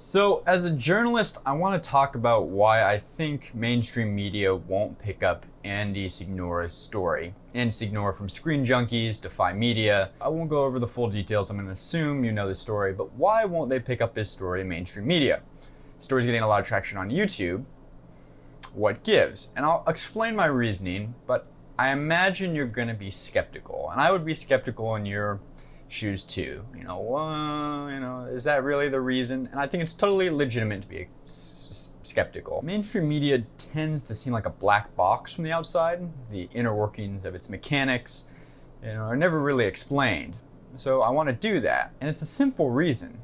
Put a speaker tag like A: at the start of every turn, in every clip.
A: So, as a journalist, I want to talk about why I think mainstream media won't pick up Andy Signore's story. Andy Signore from Screen Junkies, Defy Media. I won't go over the full details, I'm going to assume you know the story, but why won't they pick up his story in mainstream media? The story's getting a lot of traction on YouTube. What gives? And I'll explain my reasoning, but I imagine you're going to be skeptical. And I would be skeptical in your shoes too. Is that really the reason? And I think it's totally legitimate to be skeptical. Mainstream media tends to seem like a black box from the outside. The inner workings of its mechanics, are never really explained. So I want to do that. And it's a simple reason.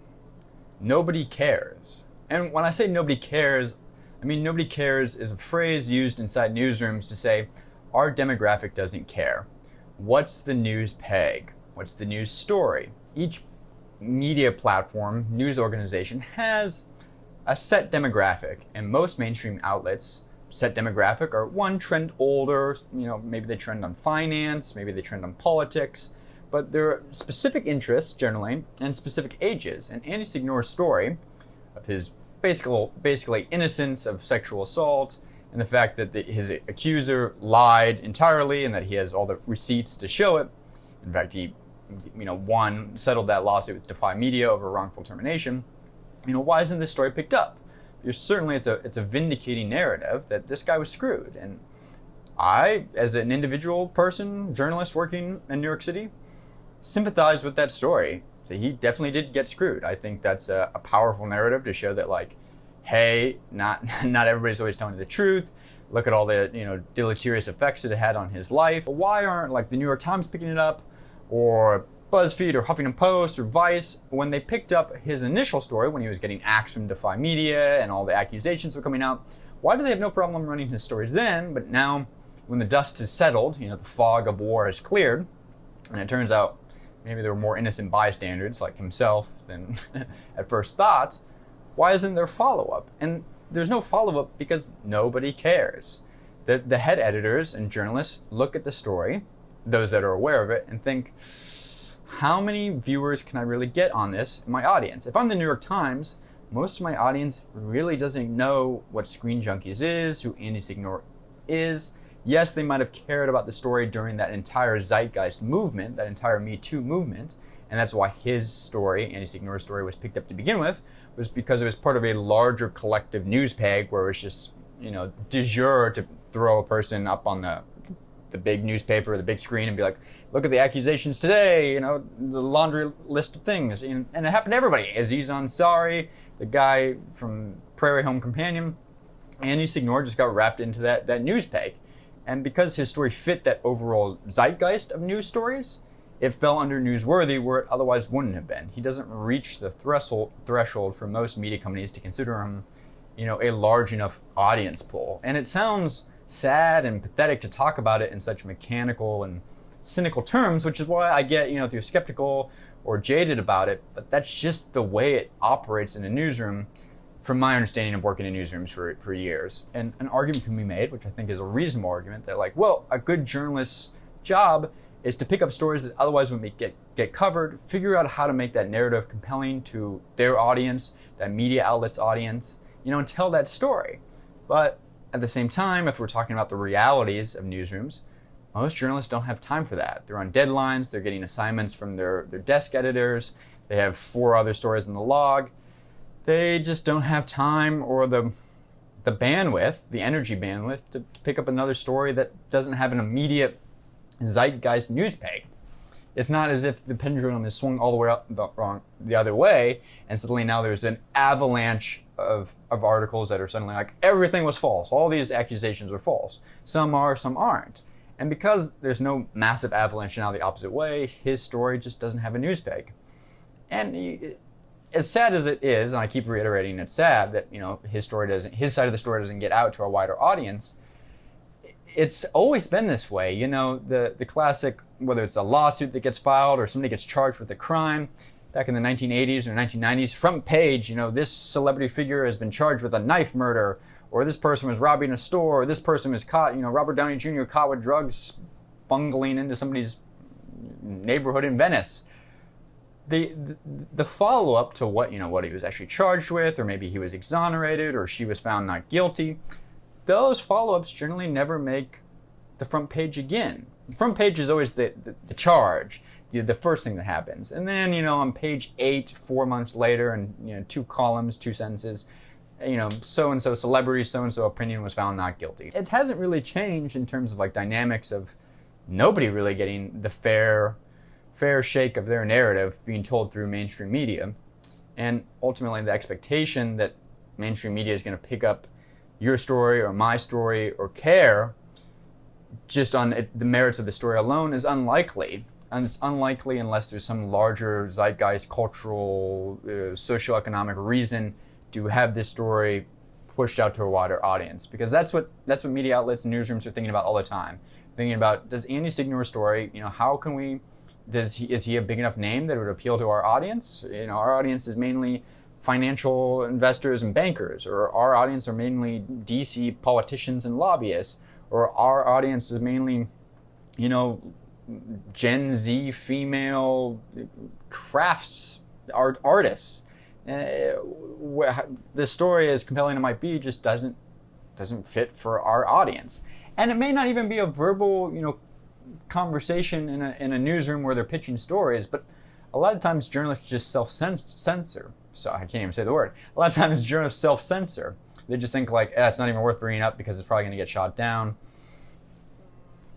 A: Nobody cares. And when I say nobody cares, I mean nobody cares is a phrase used inside newsrooms to say our demographic doesn't care. What's the news peg? What's the news story? Each media platform, news organization has a set demographic, and most mainstream outlets, set demographic, are one, trend older, maybe they trend on finance, maybe they trend on politics, but there are specific interests generally and specific ages. And Andy Signore's story of his basically innocence of sexual assault and the fact that his accuser lied entirely and that he has all the receipts to show it. In fact, he settled that lawsuit with Defy Media over wrongful termination. Why isn't this story picked up? Because certainly it's a vindicating narrative that this guy was screwed. And I, as an individual person, journalist working in New York City, sympathize with that story. So he definitely did get screwed. I think that's a powerful narrative to show that, hey, not everybody's always telling you the truth. Look at all the deleterious effects it had on his life. Why aren't the New York Times picking it up, or BuzzFeed or Huffington Post or Vice, when they picked up his initial story when he was getting axed from Defy Media and all the accusations were coming out? Why do they have no problem running his stories then? But now, when the dust has settled, the fog of war has cleared, and it turns out maybe there were more innocent bystanders like himself than at first thought, why isn't there follow-up? And there's no follow-up because nobody cares. The head editors and journalists look at the story, those that are aware of it, and think, how many viewers can I really get on this in my audience? If I'm the New York Times, most of my audience really doesn't know what Screen Junkies is, who Andy Signore is. Yes, they might have cared about the story during that entire zeitgeist movement, that entire Me Too movement, and that's why his story, Andy Signore's story, was picked up to begin with, was because it was part of a larger collective news peg where it was just, de jure to throw a person up on the big newspaper or the big screen and be like, look at the accusations today, the laundry list of things. And it happened to everybody. Aziz Ansari, the guy from Prairie Home Companion, Andy Signore just got wrapped into that news peg. And because his story fit that overall zeitgeist of news stories, it fell under newsworthy where it otherwise wouldn't have been. He doesn't reach the threshold for most media companies to consider him, a large enough audience pool. And it sounds sad and pathetic to talk about it in such mechanical and cynical terms, which is why I get, if you're skeptical or jaded about it, but that's just the way it operates in a newsroom from my understanding of working in newsrooms for years. And an argument can be made, which I think is a reasonable argument, that a good journalist's job is to pick up stories that otherwise wouldn't get covered, figure out how to make that narrative compelling to their audience, that media outlet's audience, and tell that story. But at the same time, if we're talking about the realities of newsrooms, most journalists don't have time for that. They're on deadlines, they're getting assignments from their desk editors, they have 4 other stories in the log. They just don't have time or the bandwidth, the energy bandwidth, to pick up another story that doesn't have an immediate zeitgeist news peg. It's not as if the pendulum is swung all the way up the other way, and suddenly now there's an avalanche of articles that are suddenly everything was false. All these accusations are false. Some are, some aren't. And because there's no massive avalanche now the opposite way, his story just doesn't have a news peg. And as sad as it is, and I keep reiterating it's sad that his side of the story doesn't get out to a wider audience, it's always been this way. The classic, whether it's a lawsuit that gets filed or somebody gets charged with a crime, back in the 1980s or 1990s, front page, this celebrity figure has been charged with a knife murder, or this person was robbing a store, or this person was caught, Robert Downey Jr. caught with drugs bungling into somebody's neighborhood in Venice. the follow-up to what he was actually charged with, or maybe he was exonerated, or she was found not guilty, those follow-ups generally never make the front page again. The front page is always the charge, the first thing that happens. And then, on page 8, 4 months later, and 2 columns, 2 sentences, so-and-so celebrity, so-and-so opinion was found not guilty. It hasn't really changed in terms of dynamics of nobody really getting the fair shake of their narrative being told through mainstream media. And ultimately the expectation that mainstream media is going to pick up your story or my story or care just on the merits of the story alone is unlikely. And it's unlikely unless there's some larger zeitgeist, cultural, socioeconomic reason to have this story pushed out to a wider audience. Because that's what media outlets and newsrooms are thinking about all the time. Thinking about, does Andy Signore's story, how can we, is he a big enough name that it would appeal to our audience? Our audience is mainly financial investors and bankers, or our audience are mainly DC politicians and lobbyists, or our audience is mainly, Gen Z female crafts artists. The story, as compelling as it might be, just doesn't fit for our audience. And it may not even be a verbal, conversation in a newsroom where they're pitching stories, but a lot of times journalists just self-censor. So I can't even say the word. A lot of times journalists self-censor. They just think it's not even worth bringing up because it's probably going to get shot down.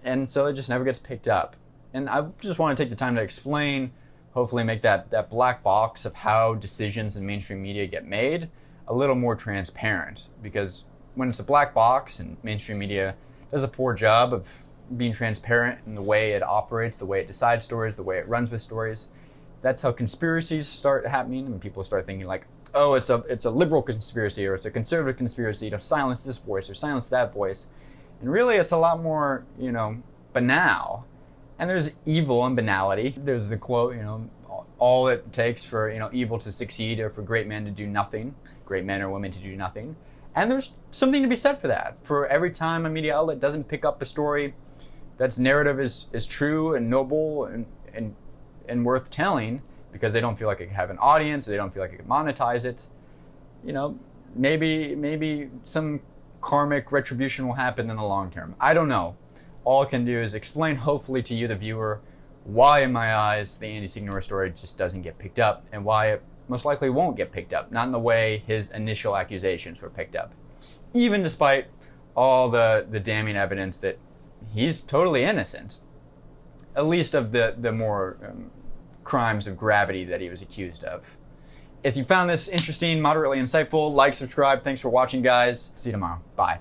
A: And so it just never gets picked up. And I just want to take the time to explain, hopefully make that black box of how decisions in mainstream media get made a little more transparent. Because when it's a black box and mainstream media does a poor job of being transparent in the way it operates, the way it decides stories, the way it runs with stories, that's how conspiracies start happening, and people start thinking oh, it's a liberal conspiracy, or it's a conservative conspiracy to silence this voice or silence that voice. And really it's a lot more, banal. And there's evil and banality. There's the quote, all it takes for, evil to succeed or for great men to do nothing, great men or women to do nothing. And there's something to be said for that. For every time a media outlet doesn't pick up a story that's narrative is true and noble and worth telling because they don't feel like it can have an audience, or they don't feel like it can monetize it, maybe some karmic retribution will happen in the long term. I don't know. All I can do is explain, hopefully to you, the viewer, why in my eyes the Andy Signore story just doesn't get picked up, and why it most likely won't get picked up, not in the way his initial accusations were picked up. Even despite all the damning evidence that he's totally innocent, at least of the more crimes of gravity that he was accused of. If you found this interesting, moderately insightful, like, subscribe. Thanks for watching, guys. See you tomorrow. Bye.